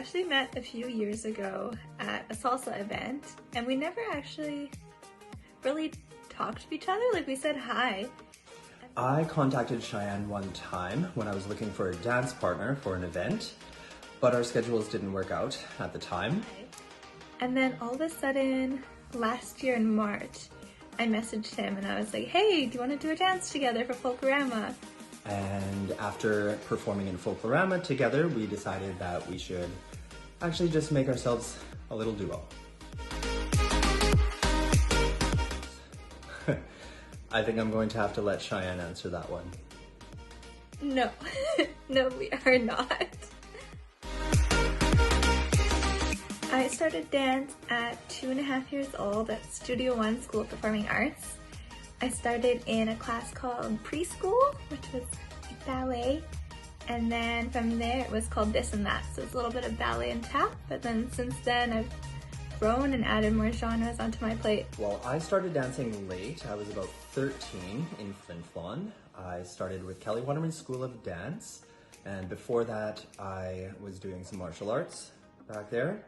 actually met a few years ago at a salsa event, and we never actually really talked to each other. Like, we said hi. I contacted Shyanne one time when I was looking for a dance partner for an event, but our schedules didn't work out at the time. And then all of a sudden, last year in March, I messaged him and I was like, hey, do you want to do a dance together for Folklorama? And after performing in Folklorama together, we decided that we should actually just make ourselves a little duo. I think I'm going to have to let Shyanne answer that one. No, no, we are not. I started dance at 2.5 years old at Studio One School of Performing Arts. I started in a class called preschool, which was ballet, and then from there it was called this and that, so it's a little bit of ballet and tap, but then since then I've grown and added more genres onto my plate. Well, I started dancing late. I was about 13 in Flin Flon. I started with Kelly Waterman School of Dance, and before that I was doing some martial arts back there.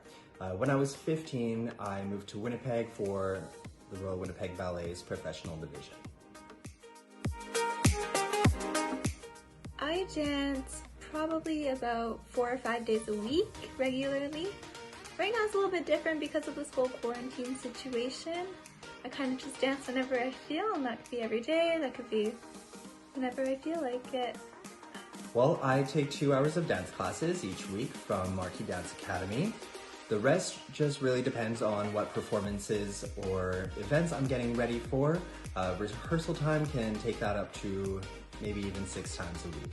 When I was 15, I moved to Winnipeg for the Royal Winnipeg Ballet's professional division. I dance probably about 4 or 5 days a week regularly. Right now it's a little bit different because of this whole quarantine situation. I kind of just dance whenever I feel, and that could be every day, that could be whenever I feel like it. Well, I take 2 hours of dance classes each week from Marquee Dance Academy. The rest just really depends on what performances or events I'm getting ready for. Rehearsal time can take that up to maybe even 6 times a week.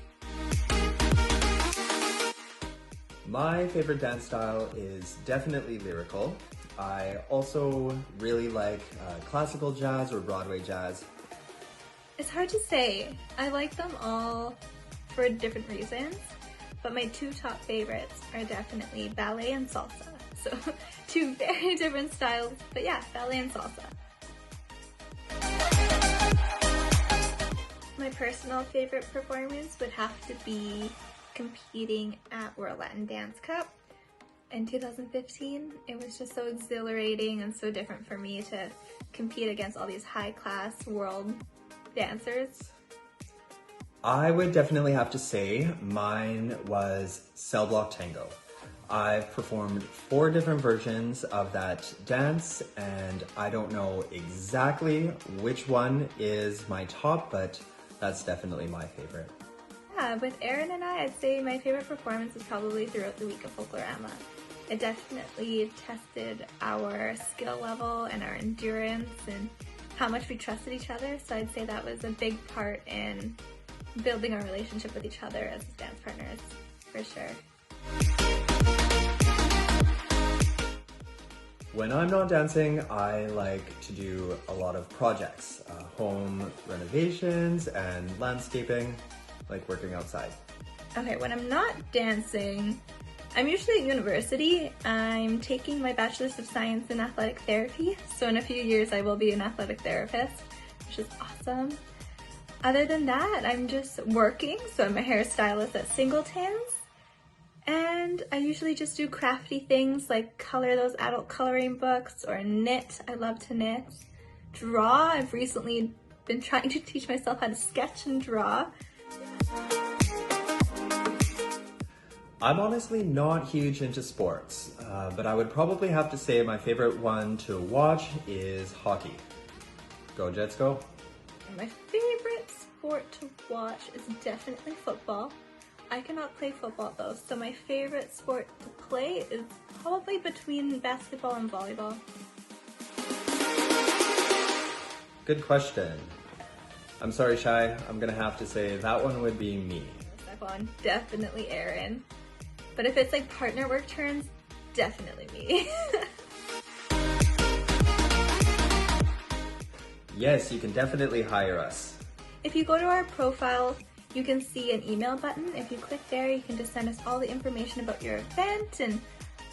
My favorite dance style is definitely lyrical. I also really like classical jazz or Broadway jazz. It's hard to say. I like them all for different reasons, but my 2 top favorites are definitely ballet and salsa. So 2 very different styles, but yeah, ballet and salsa. My personal favorite performance would have to be competing at World Latin Dance Cup in 2015. It was just so exhilarating and so different for me to compete against all these high-class world dancers. I would definitely have to say mine was Cell Block Tango. I've performed 4 different versions of that dance, and I don't know exactly which one is my top, but that's definitely my favorite. Yeah, with Erin and I'd say my favorite performance is probably throughout the week of Folklorama. It definitely tested our skill level and our endurance and how much we trusted each other, so I'd say that was a big part in building our relationship with each other as dance partners, for sure. When I'm not dancing, I like to do a lot of projects, home renovations and landscaping, like working outside. Okay, when I'm not dancing, I'm usually at university. I'm taking my Bachelor's of Science in Athletic Therapy, so in a few years I will be an athletic therapist, which is awesome. Other than that, I'm just working, so I'm a hairstylist at Singleton's. And I usually just do crafty things like color those adult coloring books or knit. I love to knit. Draw. I've recently been trying to teach myself how to sketch and draw. I'm honestly not huge into sports, but I would probably have to say my favorite one to watch is hockey. Go Jets, go! My favorite sport to watch is definitely football. I cannot play football though, so my favorite sport to play is probably between basketball and volleyball. Good question. I'm sorry, Shy. I'm gonna have to say that one would be me. Second one, definitely Erin. But if it's like partner work turns, definitely me. Yes, you can definitely hire us. If you go to our profile, you can see an email button. If you click there, you can just send us all the information about your event and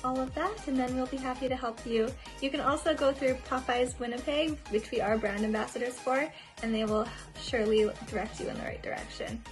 all of that, and then we'll be happy to help you. You can also go through Popeyes Winnipeg, which we are brand ambassadors for, and they will surely direct you in the right direction.